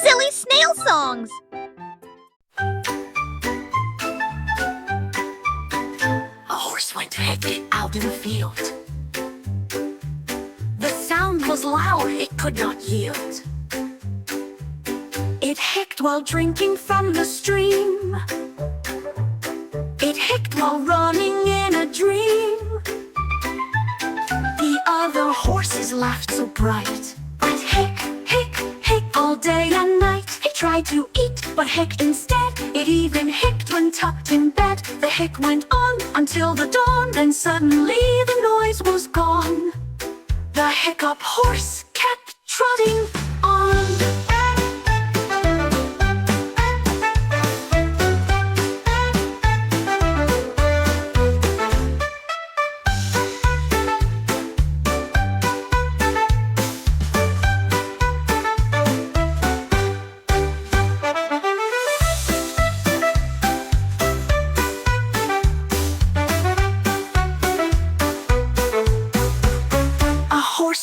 Silly snail songs. A horse went hectic out in the field. The sound was loud, it could not yield. It hicked while drinking from the stream. It hicked while running in a dream. The other horses laughed so bright. It hick, hick, hick all day and night. It tried to eat, but hicked instead. It even hicked when tucked in bed. The hick went on until the dawn. Then suddenly the noise was gone. The hiccup horse kept trotting on.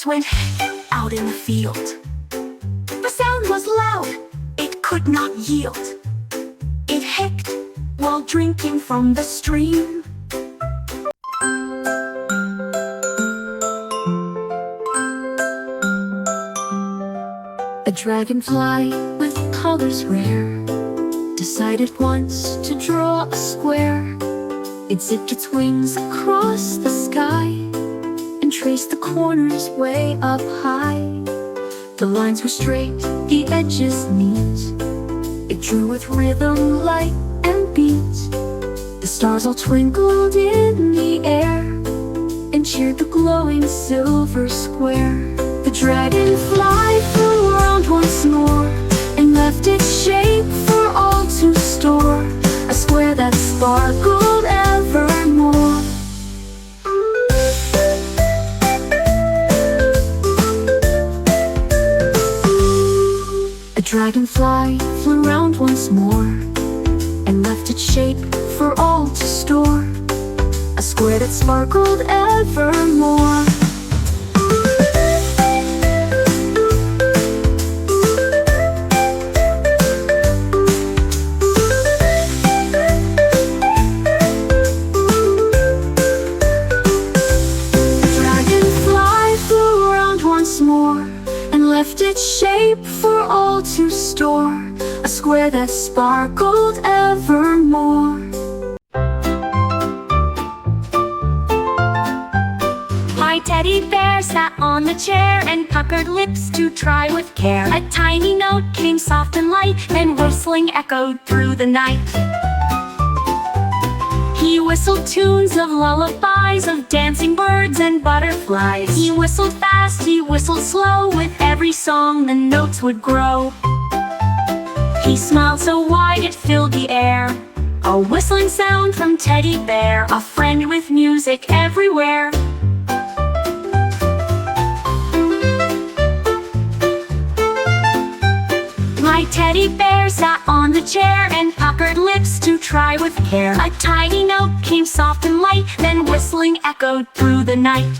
Went out in the field. The sound was loud, it could not yield. It hicked while drinking from the stream. A dragonfly with colors rare decided once to draw a square. It zipped its wings across the sky and traced the corners way up high. The lines were straight, the edges neat. It drew with rhythm, light, and beat. The stars all twinkled in the air and cheered the glowing silver square. The dragonfly flew around once more and left its shape for all to store, a square that sparkled evermore. Dragonfly flew round once more and left its shape for all to store, a square that sparkled evermore. The dragonfly flew around once more and left its shape for all to store, a square that sparkled evermore. My teddy bear sat on the chair and puckered lips to try with care. A tiny note came soft and light, and whistling echoed through the night. He whistled tunes of lullabies, of dancing birds and butterflies. He whistled fast, he whistled slow, with every song the notes would grow. He smiled so wide it filled the air, a whistling sound from Teddy Bear, a friend with music everywhere. My teddy bear sat on the chair and puckered lips to try with care. A tiny note came soft and light, then whistling echoed through the night.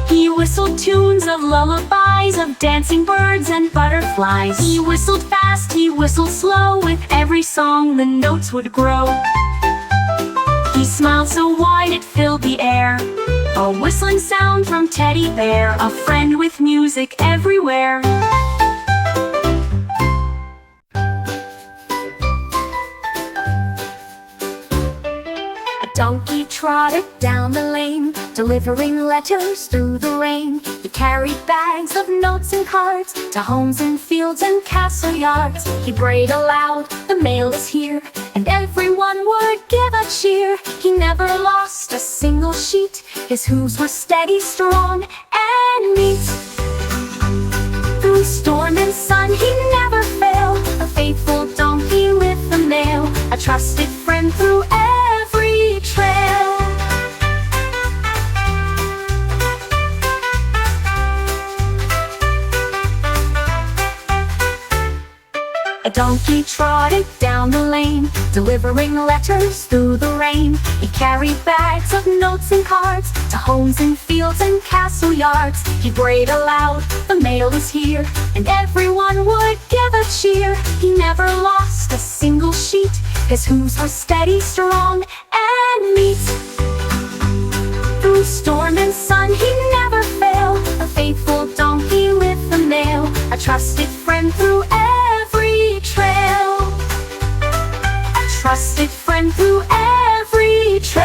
He whistled tunes of lullabies, of dancing birds and butterflies. He whistled fast, he whistled slow, with every song the notes would grow. He smiled so wide it filled the air, a whistling sound from Teddy Bear, a friend with music everywhere. Donkey trotted down the lane, delivering letters through the rain. He carried bags of notes and cards to homes and fields and castle yards. He brayed aloud, the mail is here, and everyone would give a cheer. He never lost a single sheet, his hooves were steady, strong, and neat. Through storm and sun he never failed, a faithful donkey with the mail, a trusted friend through every trail. A donkey trotted down the lane, delivering letters through the rain. He carried bags of notes and cards to homes and fields and castle yards. He brayed aloud, the mail is here, and everyone would give a cheer. He never lost a single sheet, his hooves were steady, strong, and neat. Through storm and sun he never failed, a faithful donkey with the mail, a trusted friend through every trail. A trusted friend through every trail.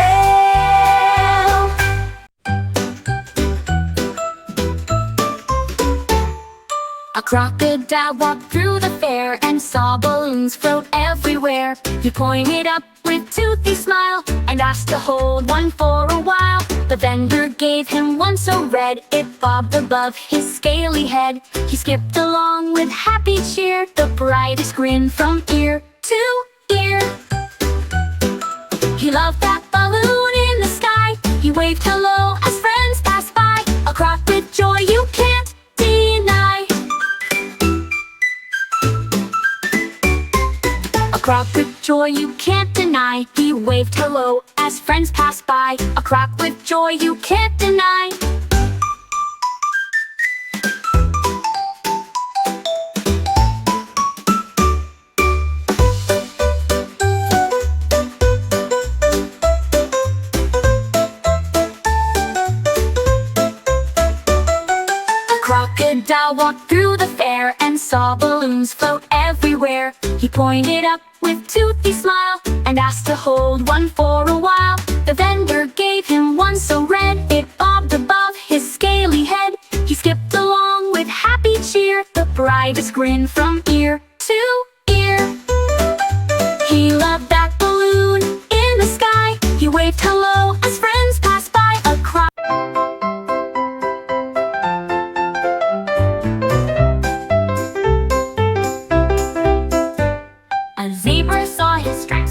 A crocodile walked through the fair and saw balloons float everywhere. He pointed up with toothy smile and asked to hold one for a while. The vendor gave him one so red it bobbed above his scaly head. He skipped along with happy cheer, the brightest grin from ear to ear. He loved that balloon in the sky. He waved hello as friends passed by, a crock with joy you can't deny. A crock with joy you can't deny. He waved hello as friends passed by, a crock with joy you can't deny. Crocodile walked through the fair and saw balloons float everywhere. He pointed up with toothy smile and asked to hold one for a while. The vendor gave him one so red it bobbed above his scaly head. He skipped along with happy cheer, the brightest grin from ear to ear. He loved that balloon in the sky. He waved hello as friends passed by, a crock.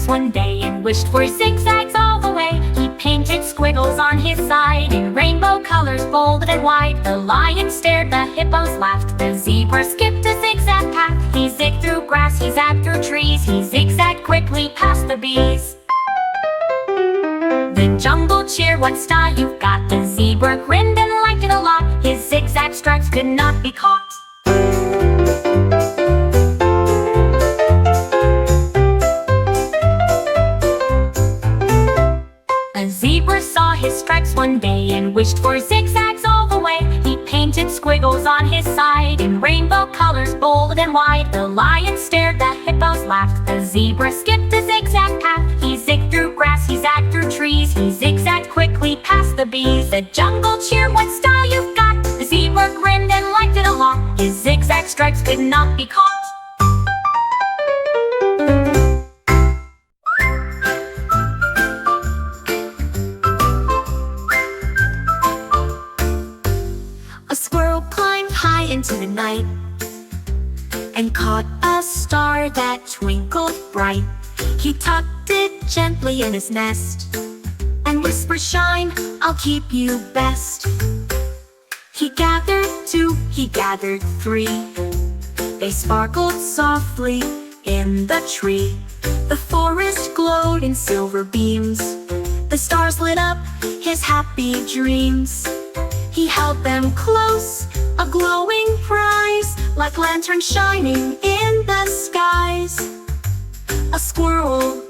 One day and wished for zigzags all the way. He painted squiggles on his side in rainbow colors, bold and wide. The lion stared, the hippos laughed, the zebra skipped a zigzag path. He zigged through grass, he zagged through trees, he zigzagged quickly past the bees. The jungle cheered, what style you've got. The zebra grinned and liked it a lot. His zigzag stripes could not be caught. A zebra saw his stripes one day and wished for zigzags all the way. He painted squiggles on his side in rainbow colors, bold and wide. The lion stared, the hippos laughed, the zebra skipped a zigzag path. He zigged through grass, he zagged through trees, he zigzagged quickly past the bees. The jungle cheered, what style you've got. The zebra grinned and liked it a lot. His zigzag stripes could not be caught. A squirrel climbed high into the night and caught a star that twinkled bright. He tucked it gently in his nest and whispered, "Shine, I'll keep you best." He gathered two, he gathered three. They sparkled softly in the tree. The forest glowed in silver beams. The stars lit up his happy dreams. He held them close, a glowing prize, like lanterns shining in the skies. A squirrel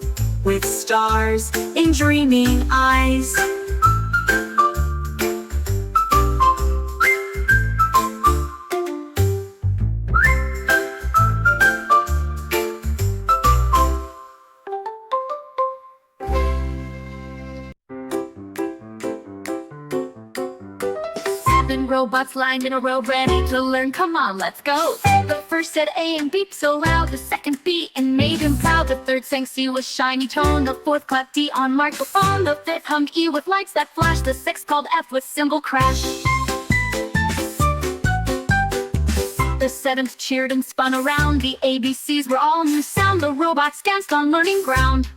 with stars in dreaming eyes. Robots lined in a row, ready to learn. Come on, let's go. The first said A and beeped so loud. The second B and made him proud. The third sang C with shiny tone. The fourth clapped D on microphone. The fifth hummed E with lights that flash. The sixth called F with cymbal crash. The seventh cheered and spun around. The ABCs were all new sound. The robots danced on learning ground.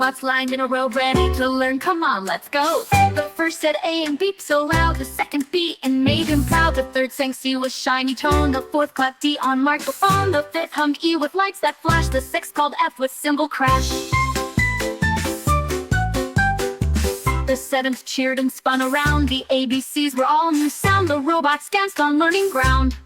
robots lined in a row, ready to learn. Come on, let's go. The first said A and beeped so loud. The second B and made him proud. The third sang C with shiny tone. The fourth clapped D on microphone. The fifth hummed E with lights that flash. The sixth called F with cymbal crash. The seventh cheered and spun around. The ABCs were all new sound. The robots danced on learning ground.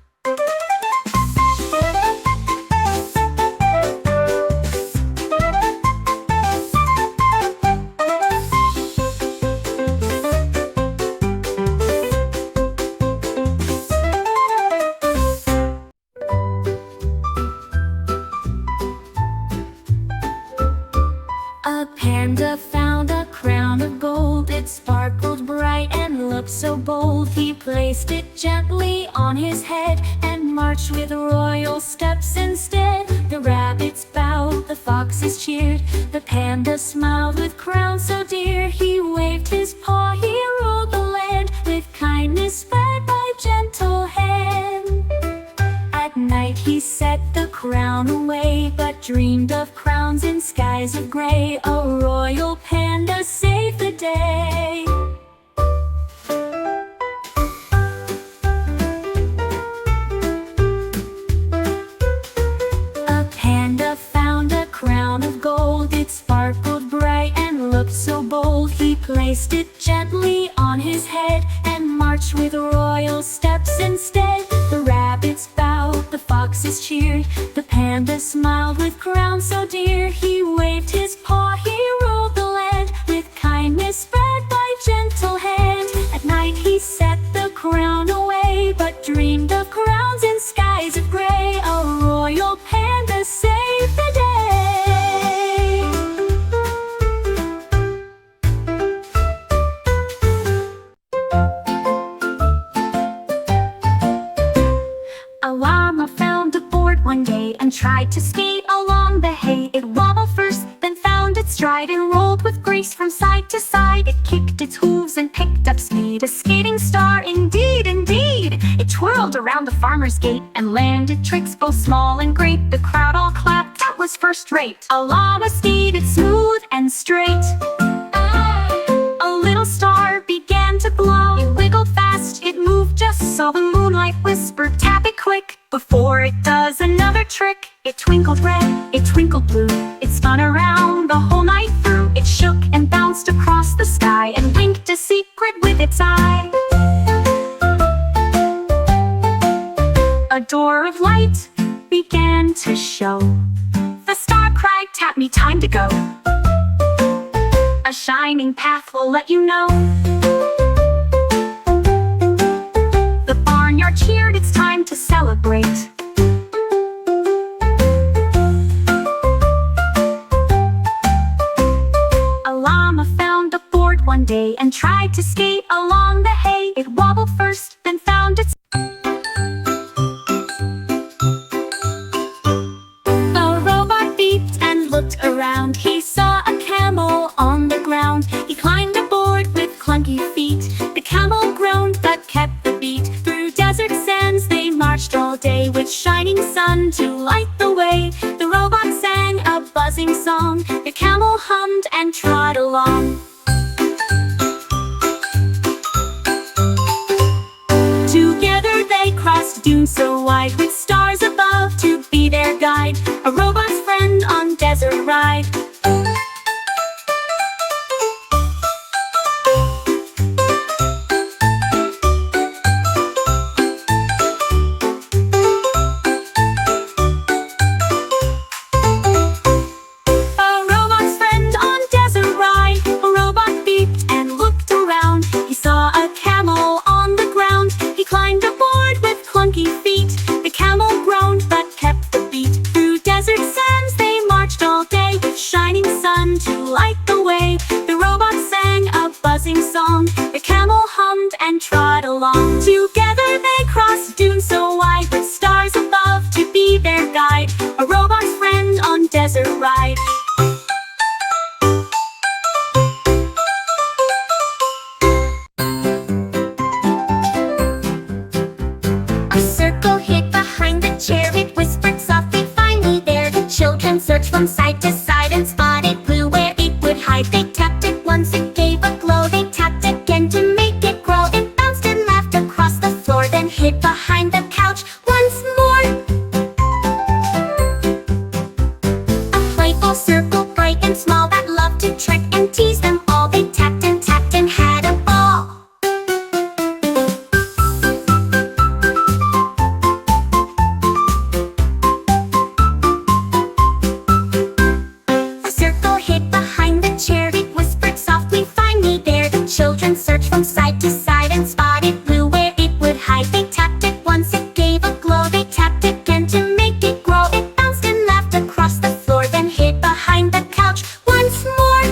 A panda found a crown of gold. It sparkled bright and looked so bold. He placed it gently on his head and marched with royal steps instead. The rabbits bowed, the foxes cheered. The panda smiled with crown so dear. He waved his paw, he ruled the land with kindness spread by gentle hand. At night he set the crown away, but dreamed of crowns in skies of gray. A royal panda saved the day. A panda found a crown of gold. It sparkled bright and looked so bold. He placed it gently on his head and marched with royal steps instead. The rabbits bowed, the foxes cheered. The panda smiled with crown so dear. He waved his paw, he ruled the land with kindness spread by gentle hand. At night he set the crown away, but dreamed of crowns in skies of gray. A royal panda saved the day. A llama found a board one day and tried to skate along the hay. It wobbled first, then found its stride and rolled with grace from side to side. It kicked its hooves and picked up speed, a skating star indeed, indeed. It twirled around the farmer's gate and landed tricks both small and great. The crowd all clapped, that was first rate. A llama skated smooth and straight. A little star began to glow. It wiggled fast, it moved just so. The moonlight whispered, tap it quick before it does another trick. It twinkled red, it twinkled blue. It spun around the whole night through. It shook and bounced across the sky and winked a secret with its eye. A door of light began to show. The star cried, tap me, time to go. A shining path will let you know. The barnyard cheered, it's time to celebrate. A llama found a board one day and tried to skate along the hay. It wobbled first, then found its... The robot beeped and looked around. He saw a camel on the ground. He climbed aboard with clunky feet. The camel groaned but kept the beat. Through desert sands they marched all day, with shining sun to light the way. The robot sang a buzzing song. The camel hummed and trod along. Together they crossed dunes so wide, with stars above to be their guide. A robot's friend on desert ride. The camel searched from side to side and spotted blue where it would hide. They tapped it once, it gave a glow. They tapped again to make it grow. It bounced and laughed across the floor, then hid behind the couch once more.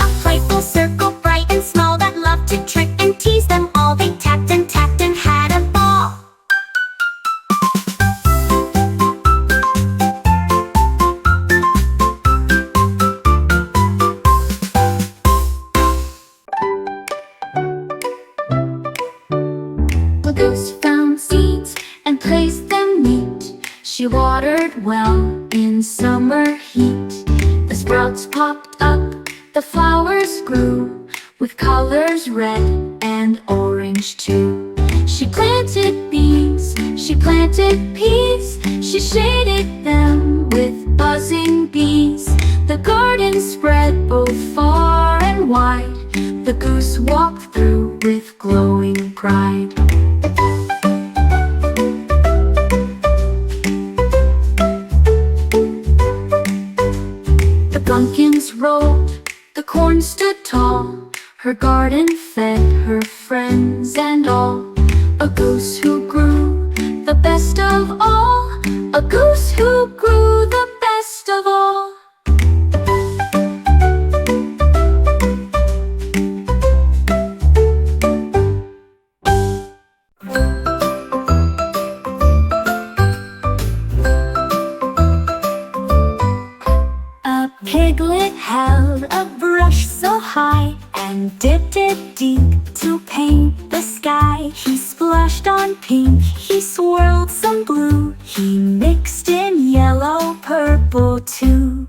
A playful circle, bright and small, that loved to trick and tease them all. They tapped and had a ball. The goose found seeds and placed them neat. She watered well in summer heat. The sprouts popped up, the flowers grew, with colors red and orange too. She planted beans, she planted peas, she shaded them with buzzing bees. The garden spread both far and wide. The goose walked through with glowing pride. The pumpkins rolled, the corn stood tall. Her garden fed her friends and all. A goose who grew the best of all. A goose who grew the best of all. A piglet held a brush so high and dipped it deep to paint the sky. He splashed on pink, he swirled some blue, he mixed in yellow, purple too.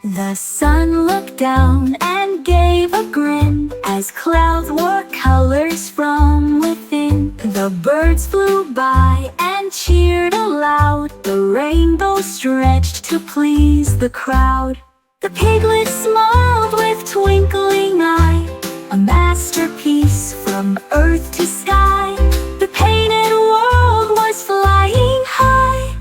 The sun looked down and gave a grin as clouds wore colors from within. The birds flew by and cheered aloud. The rainbow stretched to please the crowd. The piglet smiled with twinkling eye, a masterpiece from earth to sky. The painted world was flying high.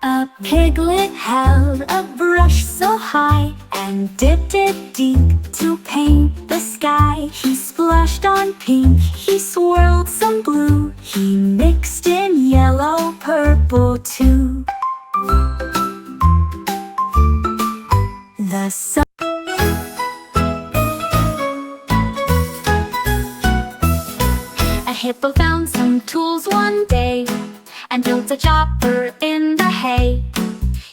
A piglet held a brush so high and dipped it deep to paint the sky. He splashed on pink, he swirled some blue, he mixed in yellow, purple too. The sun. A hippo found some tools one day and built a chopper in the hay.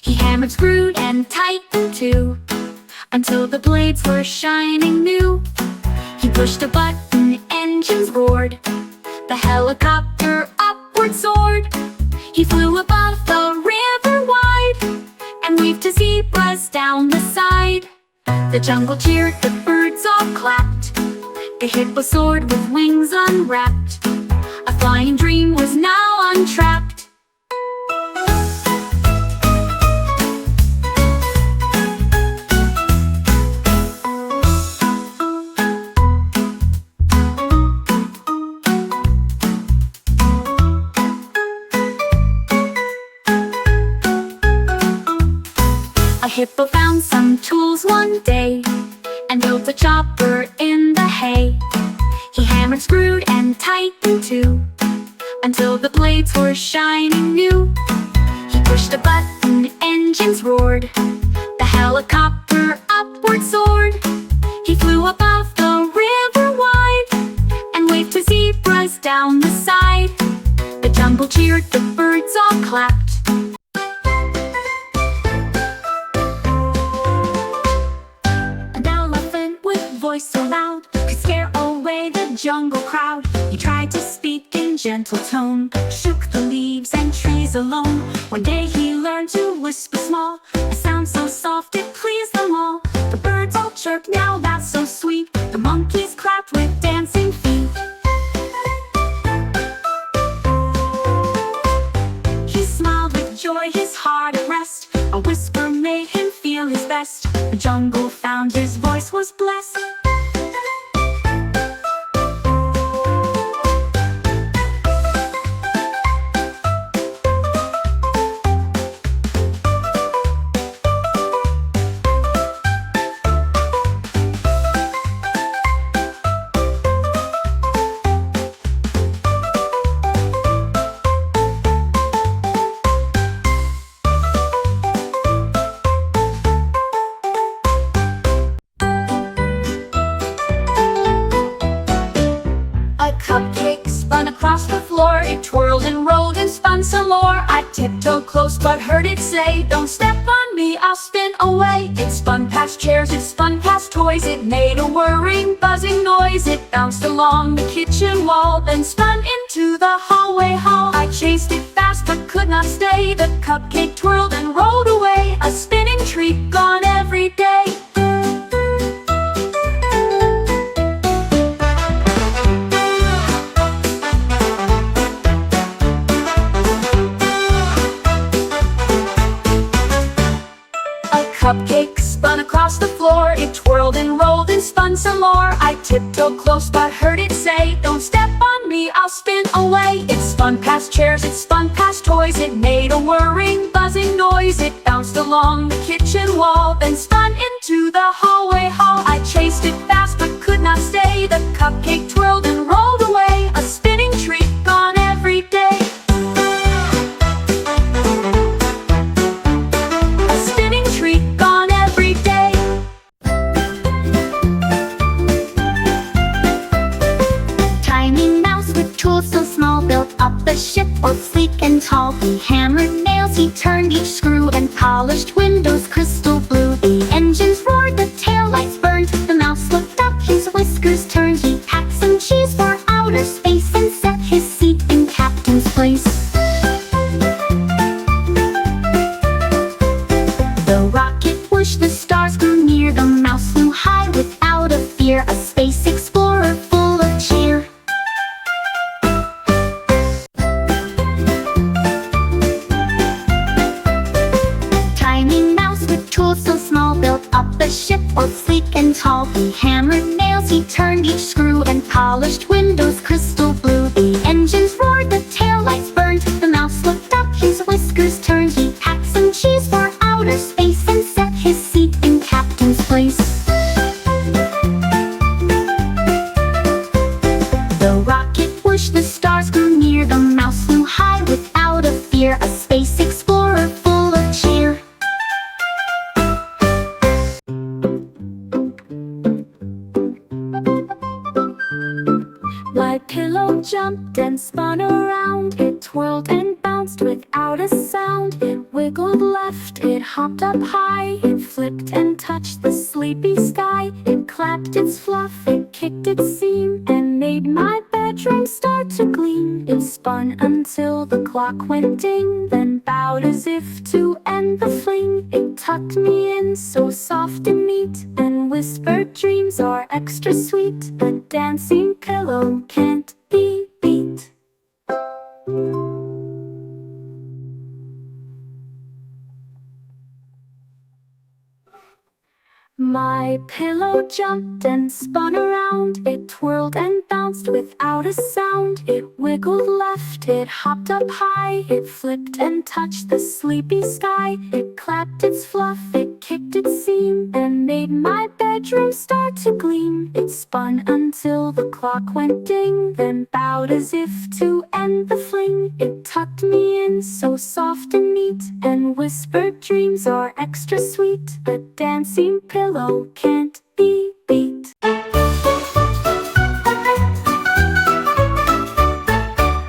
He hammered, screwed, and tightened too, until the blades were shining new. He pushed a button, engines roared, the helicopter upward soared. He flew above the river wide and waved to zebras down the side. The jungle cheered, the birds all clapped. The hippo soared with wings unwrapped. A flying dream was now untrapped. A hippo found some tools one day and built a chopper in the hay. He hammered, screwed, and tightened too, until the blades were shining new. He pushed a button, engines roared, the helicopter upward soared. He flew above the river wide and waved to zebras down the side. The jungle cheered, the birds all clapped. Voice so loud could scare away the jungle crowd. He tried to speak in gentle tone, shook the leaves and trees alone. One day he learned to whisper small, a sound so soft it pleased them all. The birds all chirped, now that's so sweet. The monkeys clapped with dancing feet. He smiled with joy, his heart at rest. A whisper made him feel his best. The jungle found his voice was blessed. floor. It twirled and rolled and spun some more. I tiptoed close but heard it say, "Don't step on me, I'll spin away." It spun past chairs, it spun past toys. It made a whirring, buzzing noise. It bounced along the kitchen wall, then spun into the hallway hall. I chased it fast but could not stay. The cupcake twirled and rolled away, a spinning treat gone every day. Cupcake spun across the floor. It twirled and rolled and spun some more. I tiptoed close but heard it say, "Don't step on me, I'll spin away." It spun past chairs, it spun past toys. It made a whirring, buzzing noise. It bounced along the kitchen wall, then spun into the hallway hall. I chased it fast but could not stay. The cupcake twirled and rolled away, a spinning treat gone every day. The ship or sleek and tall. He hammered nails, he turned each screw, and polished windows crystal blue. The engines roared, the taillights burned. The mouse looked up, his whiskers turned. He packed some cheese for outer space and set his seat in captain's place. The rocket whooshed, the stars grew near. The mouse flew high without a fear, a space explorer full of cheer. The ship or sleek and tall. He hammered nails, he turned each screw, and polished windows crystal blue. The engines roared, the taillights burned. The mouse looked up, his whiskers turned. He packed some cheese for outer space and set his seat in captain's place. The rocket whooshed, the stars grew near. The mouse flew high without a fear, a space explorer full of cheer. My pillow jumped and spun around. It twirled and bounced without a sound. It wiggled left, it hopped up high. It flipped and touched the sleepy sky. It clapped its fluff, it kicked its seam, and made my bedroom start to gleam. It spun until the clock went ding, then bowed as if to end the fling. It tucked me in so soft and neat, and whispered dreams are extra sweet. A dancing pillow can't be beat. My pillow jumped and spun around. It twirled and bounced without a sound. It wiggled left, it hopped up high. It flipped and touched the sleepy sky. It clapped its fluff, it kicked its seam, and made my bedroom start to gleam. It spun until the clock went ding, then bowed as if to end the fling. It tucked me in so soft and neat, and whispered dreams are extra sweet. A dancing pillow can't be beat.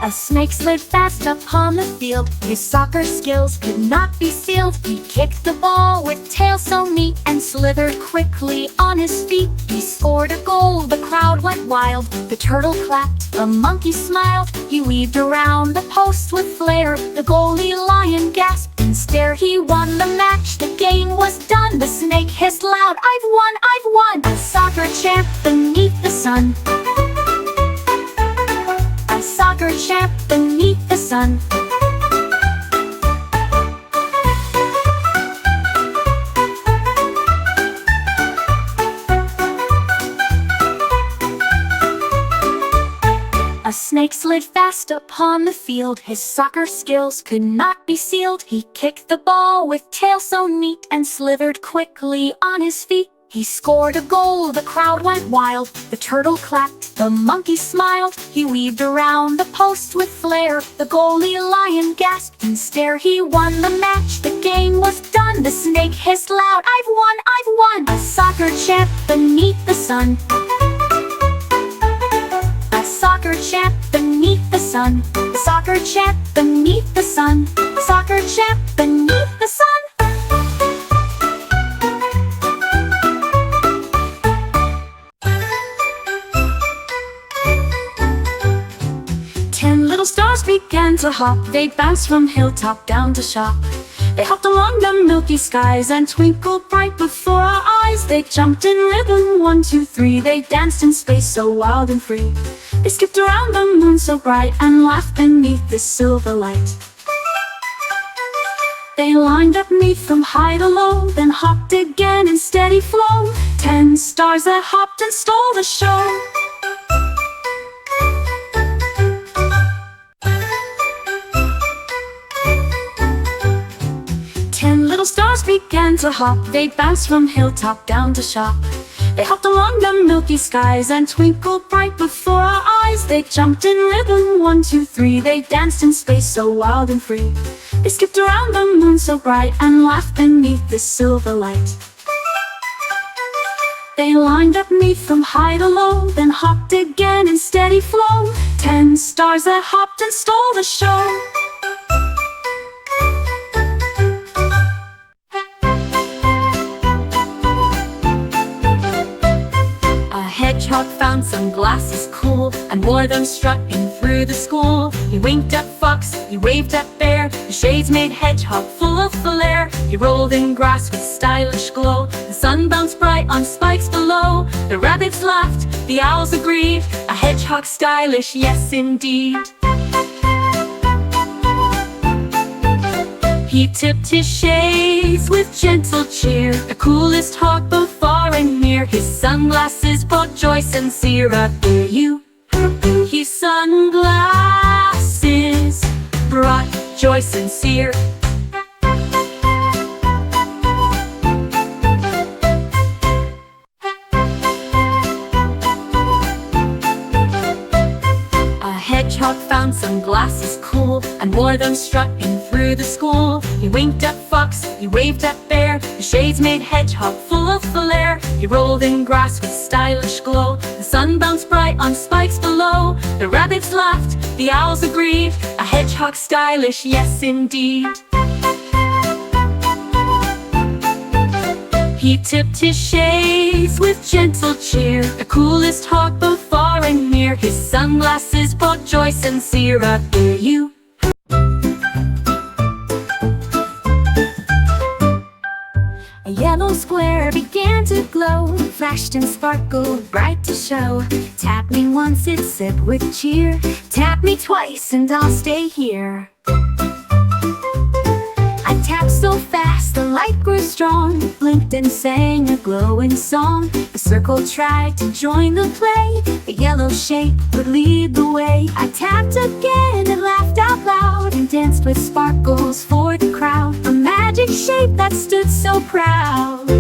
A snake slid fast upon the field. His soccer skills could not be sealed. He kicked the ball with tail so neat, and slithered quickly on his feet. He scored a goal, the crowd went wild. The turtle clapped, the monkey smiled. He weaved around the post with flair. The goalie lion gasped and stared. He won the match, the game was done. The snake hissed loud, "I've won, I've won!" A soccer champ beneath the sun. A soccer champ beneath the sun. A snake slid fast upon the field. His soccer skills could not be sealed. He kicked the ball with tail so neat, and slithered quickly on his feet. He scored a goal, the crowd went wild. The turtle clapped, the monkey smiled. He weaved around the post with flair. The goalie lion gasped and stared. He won the match, the game was done. The snake hissed loud, "I've won, I've won!" A soccer champ beneath the sun. A soccer champ beneath beneath the sun. The soccer champ beneath the sun. The soccer champ beneath the sun. 10 little stars began to hop. They bounced from hilltop down to shop. They hopped along the milky skies and twinkled bright before our eyes. They jumped in rhythm, 1, 2, 3. They danced in space so wild and free. They skipped around the moon so bright and laughed beneath the silver light. They lined up neat from high to low, then hopped again in steady flow. 10 stars that hopped and stole the show. Stars began to hop. They bounced from hilltop down to shop. They hopped along the milky skies and twinkled bright before our eyes. They jumped in rhythm, 1, 2, 3. They danced in space so wild and free. They skipped around the moon so bright and laughed beneath the silver light. They lined up neat from high to low, then hopped again in steady flow. 10 stars that hopped and stole the show. Hedgehog found some glasses cool and wore them strutting through the school. He winked at Fox, he waved at Bear. The shades made Hedgehog full of flair. He rolled in grass with stylish glow. The sun bounced bright on spikes below. The rabbits laughed, the owls agreed. A hedgehog stylish, yes indeed. He tipped his shades with gentle cheer. The coolest hawk both far and near. His sunglasses brought joy sincere. I hear you. His sunglasses brought joy sincere. Hedgehog found some glasses cool and wore them strutting through the school. He winked at Fox, he waved at Bear. The shades made Hedgehog full of flair. He rolled in grass with stylish glow. The sun bounced bright on spikes below. The rabbits laughed, the owls agreed. A hedgehog stylish, yes indeed. He tipped his shades with gentle cheer. The coolest hawk both far and near. His sunglasses brought joy sincere. I hear you. A yellow square began to glow, flashed and sparkled bright to show. Tap me once, it said with cheer. Tap me twice and I'll stay here. I tapped so fast the light grew strong, blinked and sang a glowing song. The circle tried to join the play, the yellow shape would lead the way. I tapped again and laughed out loud, and danced with sparkles for the crowd. A magic shape that stood so proud.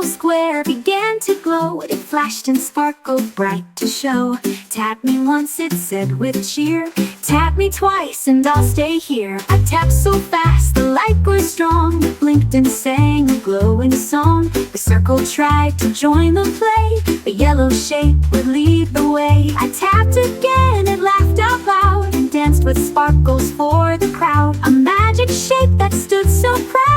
Square began to glow, it flashed and sparkled bright to show. Tap me once, it said with cheer. Tap me twice and I'll stay here. I tapped so fast the light grew strong, it blinked and sang a glowing song. The circle tried to join the play, the yellow shape would lead the way. I tapped again and laughed out loud, and danced with sparkles for the crowd. A magic shape that stood so proud.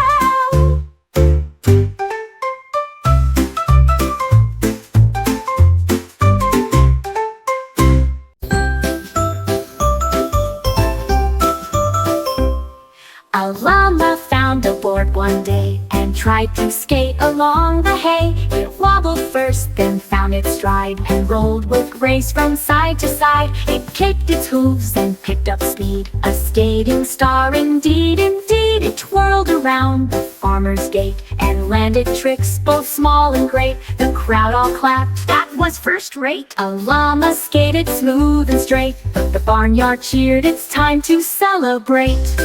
A llama found a board one day and tried to skate along the hay. It wobbled first, then found its stride, and rolled with grace from side to side. It kicked its hooves and picked up speed, a skating star indeed, indeed. It twirled around the farmer's gate and landed tricks both small and great. The crowd all clapped, that was first rate. A llama skated smooth and straight, but the barnyard cheered, it's time to celebrate.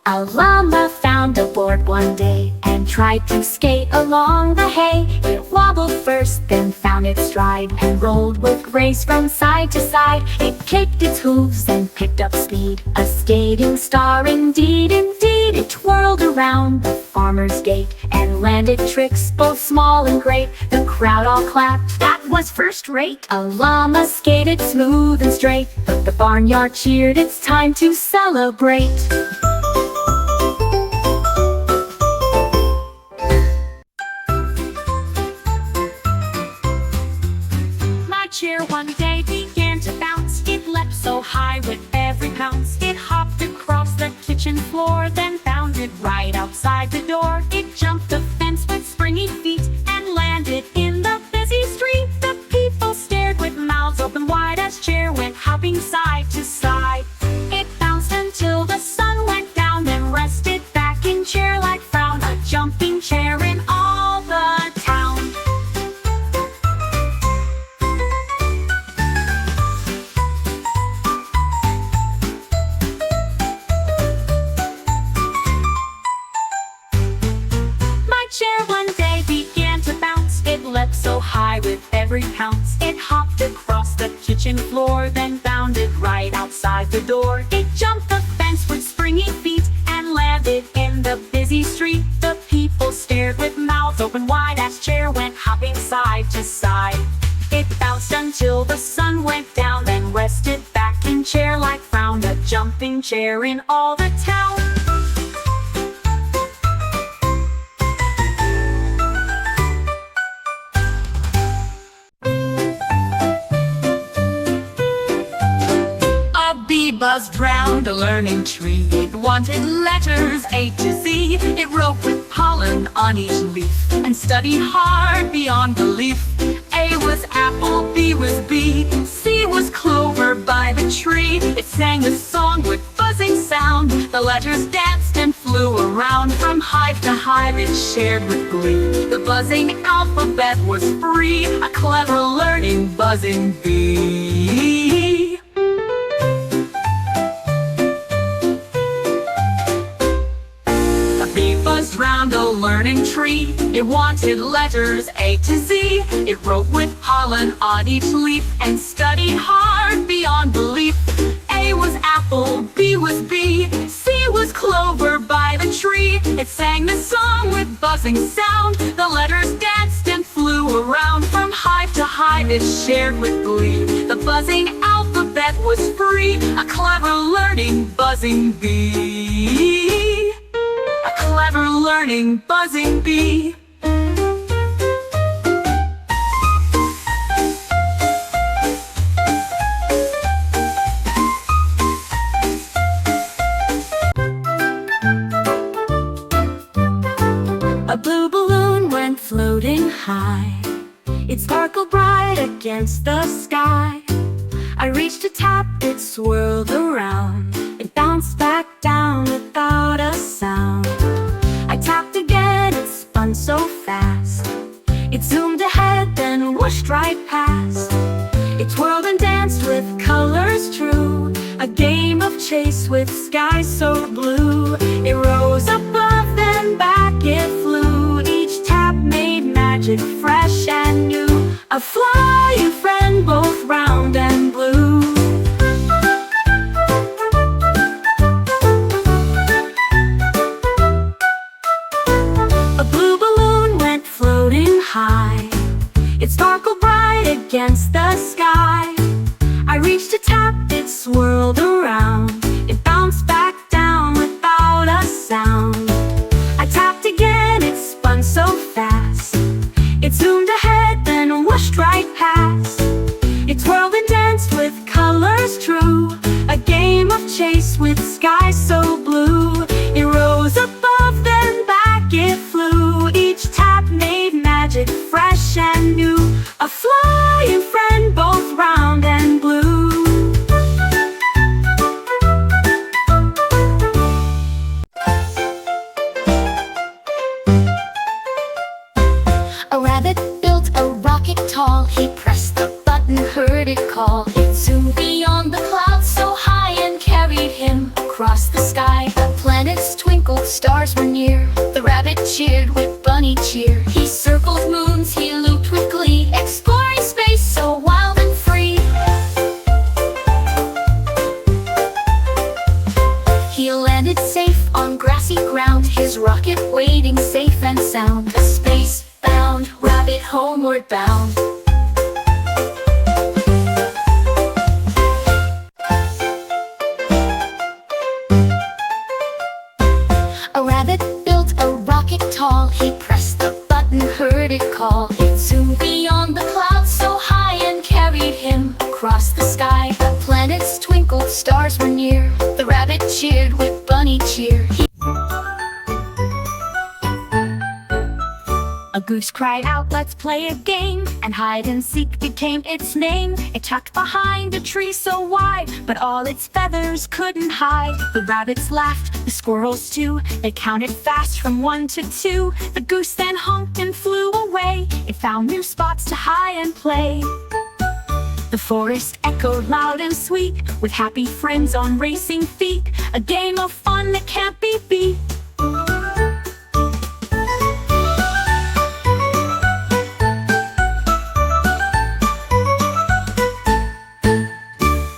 A llama found a board one day and and tried to skate along the hay. It wobbled first, then found its stride, and rolled with grace from side to side. It kicked its hooves and picked up speed, a skating star indeed, indeed. It twirled around the farmer's gate and landed tricks both small and great. The crowd all clapped, that was first rate. A llama skated smooth and straight, but the barnyard cheered, it's time to celebrate. My chair one day began to bounce. It leapt so high with every pounce. It hopped across the kitchen floor, then bounded right outside the door. It jumped the fence with springy feet and landed in the busy street. The people stared with mouths open wide as chair went hopping side to side. It bounced until the sun went down, then rested back in chair like frown. A jumping chair in all the town. My chair one day began to bounce. It leapt so high with every pounce. It hopped across the kitchen floor, then bounded right outside the door. It jumped the fence with springy feet and landed in the busy street. The people stared with mouths open wide as chair went hopping side to side. It bounced until the sun went down, then rested back in chair like frown. A jumping chair in all the town. Buzzed round a learning tree. It wanted letters A to Z. It wrote with pollen on each leaf and studied hard beyond belief. A was apple, B was bee, C was clover by the tree. It sang a song with buzzing sound. The letters danced and flew around. From hive to hive it shared with glee. The buzzing alphabet was free, a clever learning buzzing bee. Buzzed round a learning tree. It wanted letters A to Z. It wrote with pollen on each leaf and studied hard beyond belief. A was apple, B was bee, C was clover by the tree. It sang the song with buzzing sound. The letters danced and flew around. From hive to hive it shared with glee. The buzzing alphabet was free, a clever learning buzzing bee. A clever learning buzzing bee. A blue balloon went floating high. It sparkled bright against the sky. I reached to tap, it swirled around. It bounced back down without a sound. I tapped again, it spun so fast. It zoomed ahead, then whooshed right past. It twirled and danced with colors true, a game of chase with skies so blue. It rose above, then back it flew. Each tap made magic fresh and new, a flying friend both round and blue. A blue balloon went floating high. It sparkled bright against the sky. I reached to tap, it swirled around. It bounced back down without a sound. I tapped again, it spun so fast. It zoomed ahead, then whooshed right past. It twirled and danced with colors true, a game of chase with skies so blue. It rose above, then back it flew. Each tap made magic fresh and new, a flying friend both round and blue. A rabbit built a rocket tall. He pressed the button, heard it call. It zoomed beyond the clouds so high and carried him across the sky. The planets twinkled, stars were near. near. The rabbit cheered with bunny cheer. He circled moons, he looped with glee, exploring space so wild and free. He landed safe on grassy ground, his rocket waiting safe and sound. A space-bound rabbit homeward bound. A rabbit built a rocket tall. He pressed the button, heard it call. It zoomed beyond the clouds so high and carried him across the sky. The planets twinkled, stars were near. The rabbit cheered with bunny cheer. A goose cried out, "Let's play a game," and hide and seek became its name. It tucked behind a tree so wide, but all its feathers couldn't hide. The rabbits laughed, the squirrels too. They counted fast from 1 to 2. The goose then honked and flew away. It found new spots to hide and play. The forest echoed loud and sweet, with happy friends on racing feet. A game of fun that can't be beat.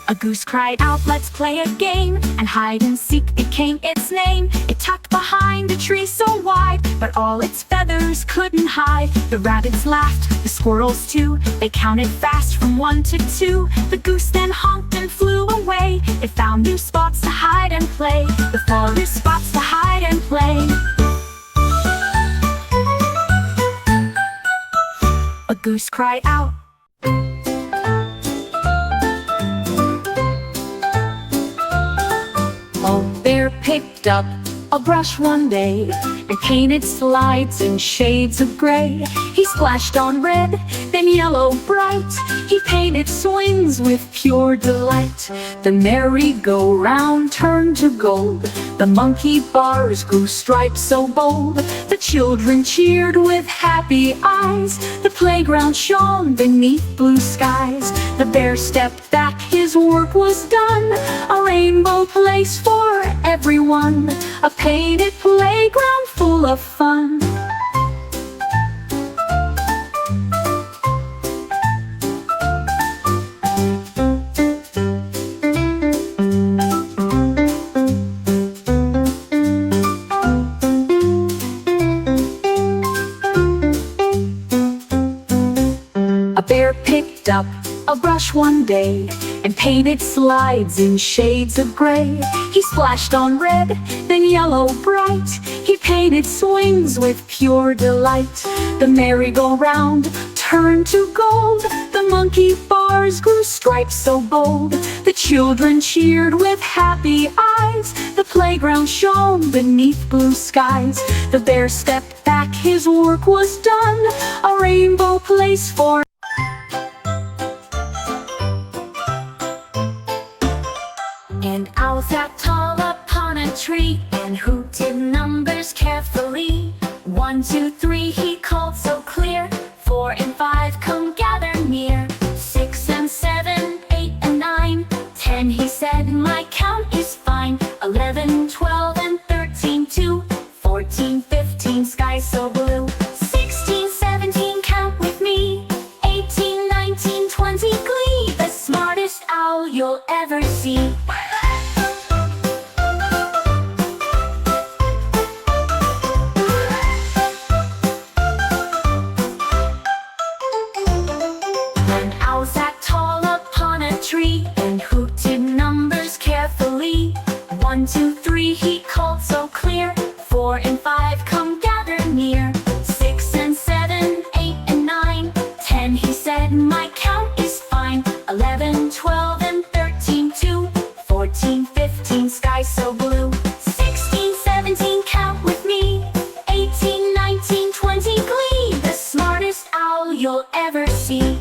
A goose cried out, "Let's play a game," and hide and seek became its name. It tucked behind a tree so wide, but all its feathers couldn't hide. The rabbits laughed, the squirrels too. They counted fast from 1 to 2. The goose then honked and flew away. It found new spots to hide and play. It found new spots to hide and play. A goose cried out. A bear picked up a brush one day and painted slides in shades of gray. He splashed on red, then yellow bright. He painted swings with pure delight. The merry-go-round turned to gold. The monkey bars grew stripes so bold. The children cheered with happy eyes. The playground shone beneath blue skies. The bear stepped back, his work was done. A rainbow place for everyone. A painted playground full of fun. A bear picked up a brush one day and painted slides in shades of gray. He splashed on red, then yellow bright. He painted swings with pure delight. The merry-go-round turned to gold. The monkey bars grew stripes so bold. The children cheered with happy eyes. The playground shone beneath blue skies. The bear stepped back, his work was done. A rainbow place for An owl sat tall upon a tree and hooted numbers carefully. 1, 2, 3, he called so clear. 4 and 5, come gather near. 6 and 7, 8 and 9, 10, he said, my count is fine. 11, 12 and 13 too. 14, 15, sky so blue. 16, 17, count with me. 18, 19, 20, glee. The smartest owl you'll ever see. Tree and hooted numbers carefully. 1, 2, 3, he called so clear. 4 and 5, come gather near. 6 and 7, 8 and 9, 10, he said, my count is fine. 11, 12 and 13 too. 14, 15, sky so blue. 16, 17, count with me. 18, 19, 20, glee. The smartest owl you'll ever see.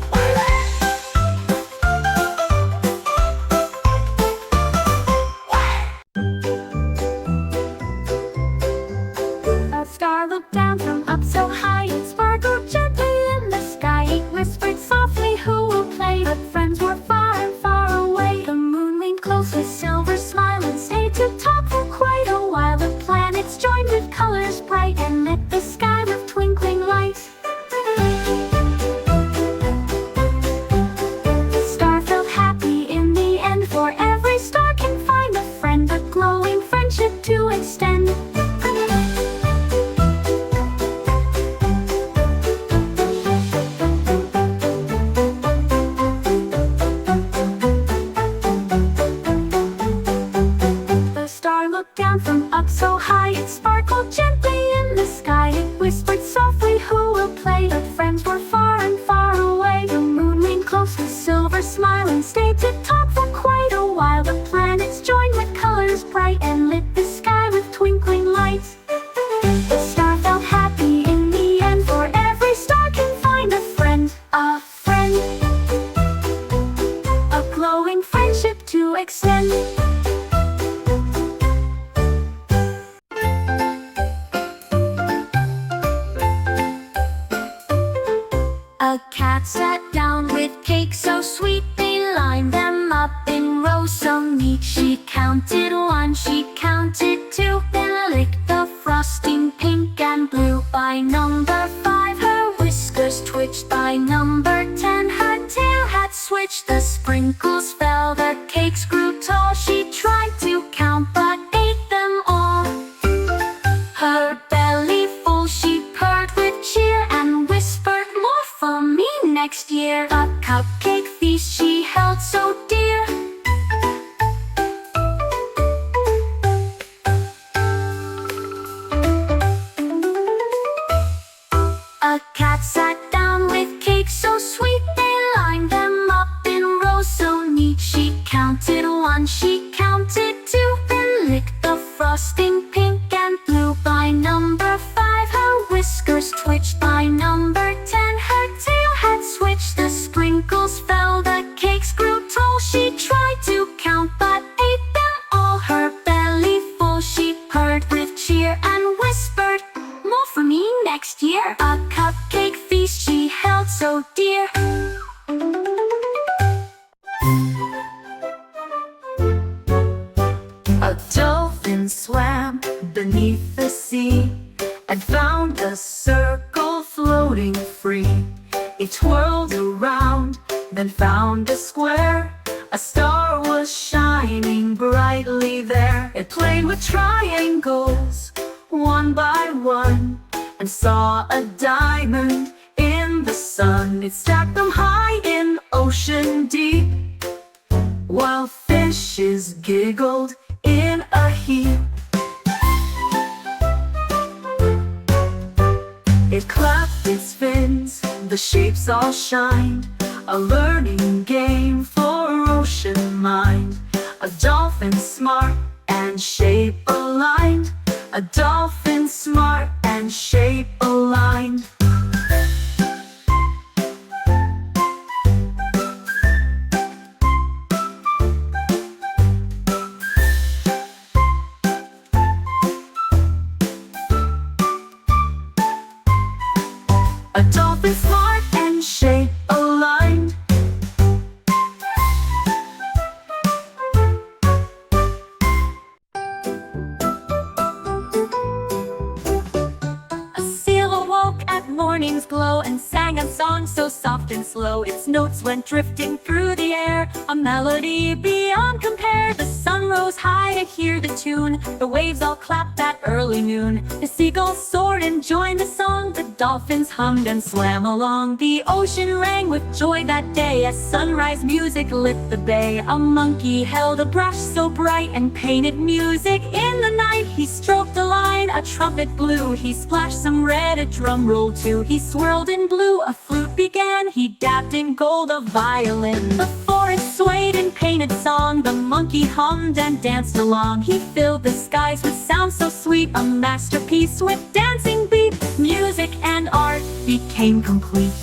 Star looked down from up so high, it sparkled gently in the sky. It whispered softly, who will play? But friends were far and far away. The moon leaned close with silver smile and stayed to talk for quite a while. The planets joined with colors A cat sat down with cakes so sweet, they lined them up in rows so neat. She counted one, she counted two, then licked the frosting pink and blue. By number 5 her whiskers twitched, by number 10 her tail had switched. The sprinkles fell, the cakes grew tall. She tried to count but ate them all. Her belly full she purred with cheer and whispered, "More for me next year." A cupcake feast she held so dear. A cat sat down with cakes so sweet, they lined them up in rows so neat. She counted one, she counted two, then licked the frosting pink and blue. By number 5 her whiskers twitched, by number 10 her tail had switched. The sprinkles fell, the cakes grew tall. She tried to count but ate them all. Her belly full she purred with cheer and whispered, "More for me next year." A cupcake feast she held so dear. A dolphin swam beneath the sea and found a circle floating free. It twirled around, then found a square. A star was shining brightly there. It played with triangles, one by one, and saw a diamond in the sun. It stacked them high in ocean deep, while fishes giggled in a heap. It clapped its fins, the shapes all shined, a learning game for ocean mind. A dolphin smart and shape aligned, a dolphin smart and shape aligned. A dolphin smart and shape aligned. A seal awoke at morning's glow and sang a song so soft and slow. Its notes went drifting through the air, a melody beyond compare. The sun rose high to hear the tune, the waves all clapped at early noon. The seagulls soared and joined the song, the dolphins hummed and swam along. The ocean rang with joy that day as sunrise music lit the bay. A monkey held a brush so bright and painted music in the night. He stroked a line, a trumpet blew, he splashed some red, a drum roll too. He swirled in blue, a flute began, he dapped in gold a violin. The forest swayed in painted song, the monkey hummed and danced along. He filled the skies with sounds so sweet, a masterpiece with dancing beat. Music and art became complete.